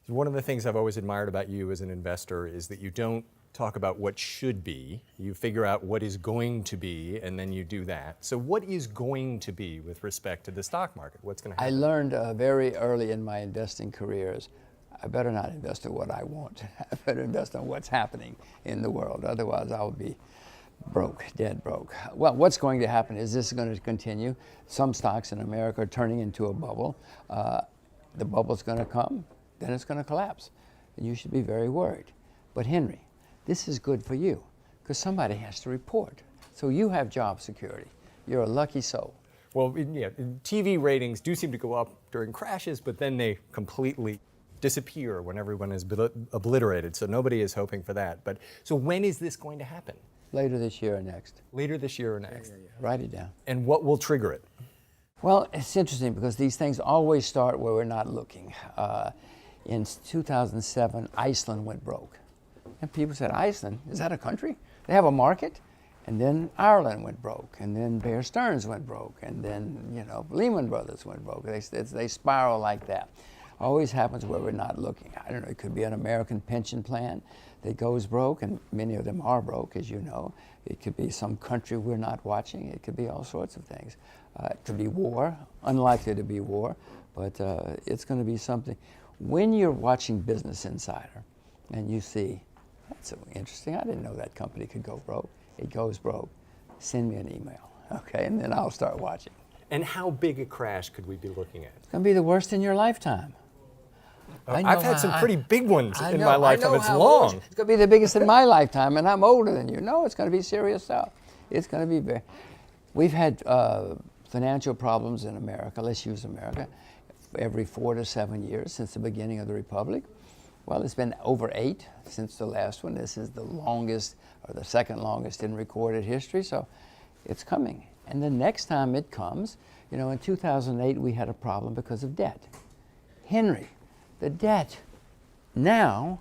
One of the things I've always admired about you as an investor is that you don't talk about what should be. You figure out what is going to be, and then you do that. So what is going to be with respect to the stock market? What's going to happen? I learned very early in my investing careers, I better not invest in what I want. I better invest in what's happening in the world. Otherwise, I'll be broke, dead broke. Well, what's going to happen is this is going to continue. Some stocks in America are turning into a bubble. The bubble's going to come, then it's going to collapse. And you should be very worried. But Henry, this is good for you because somebody has to report. So you have job security. You're a lucky soul. Well, yeah, TV ratings do seem to go up during crashes, but then they completely disappear when everyone is obliterated. So nobody is hoping for that. But so when is this going to happen? Later this year or next. Later this year or next. Yeah. Write it down. And what will trigger it? Well, it's interesting because these things always start where we're not looking. In 2007, Iceland went broke. And people said, Iceland, is that a country? They have a market? And then Ireland went broke, and then Bear Stearns went broke, and then, Lehman Brothers went broke. They spiral like that. Always happens where we're not looking. I don't know, it could be an American pension plan that goes broke, and many of them are broke, as you know. It could be some country we're not watching. It could be all sorts of things. It could be war, unlikely to be war, but it's going to be something. When you're watching Business Insider and you see, that's so interesting, I didn't know that company could go broke. It goes broke. Send me an email, okay, and then I'll start watching. And how big a crash could we be looking at? It's going to be the worst in your lifetime. I've had some pretty big ones in my lifetime. It's long. It's going to be the biggest in my lifetime, and I'm older than you. No, it's going to be serious stuff. It's going to be very. We've had financial problems in America. Let's use America. Every 4 to 7 years since the beginning of the Republic. Well, it's been over 8 since the last one. This is the longest, or the second longest in recorded history. So, it's coming. And the next time it comes, in 2008 we had a problem because of debt. Henry. The debt now,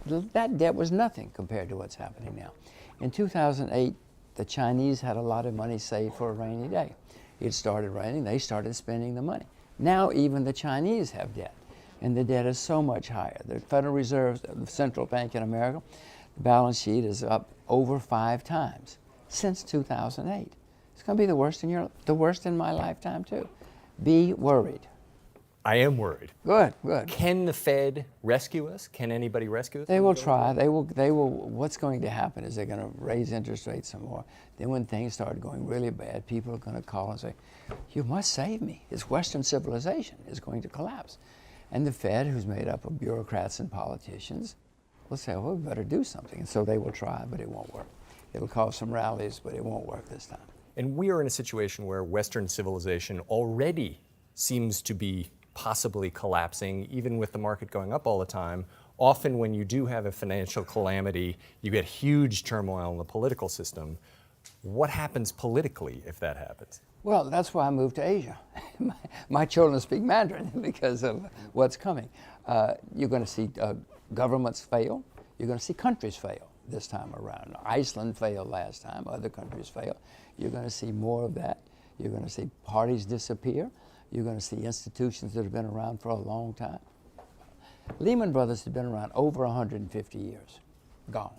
that debt was nothing compared to what's happening now. In 2008, the Chinese had a lot of money saved for a rainy day. It started raining, they started spending the money. Now even the Chinese have debt, and the debt is so much higher. The Federal Reserve, the central bank in America, the balance sheet is up over 5 times since 2008. It's going to be the worst in my lifetime too. Be worried. I am worried. Good, good. Can the Fed rescue us? Can anybody rescue us? They will try. They will. What's going to happen is they're going to raise interest rates some more. Then when things start going really bad, people are going to call and say, you must save me. This Western civilization is going to collapse. And the Fed, who's made up of bureaucrats and politicians, will say, well, we better do something. And so they will try, but it won't work. It'll cause some rallies, but it won't work this time. And we are in a situation where Western civilization already seems to be possibly collapsing, even with the market going up all the time. Often when you do have a financial calamity, you get huge turmoil in the political system. What happens politically if that happens? Well, that's why I moved to Asia. My children speak Mandarin because of what's coming. You're going to see governments fail. You're going to see countries fail this time around. Iceland failed last time. Other countries fail. You're going to see more of that. You're going to see parties disappear. You're going to see institutions that have been around for a long time. Lehman Brothers has been around over 150 years. Gone.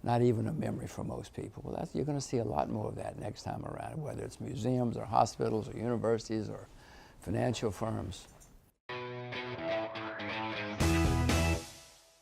Not even a memory for most people. Well, you're going to see a lot more of that next time around, whether it's museums or hospitals or universities or financial firms.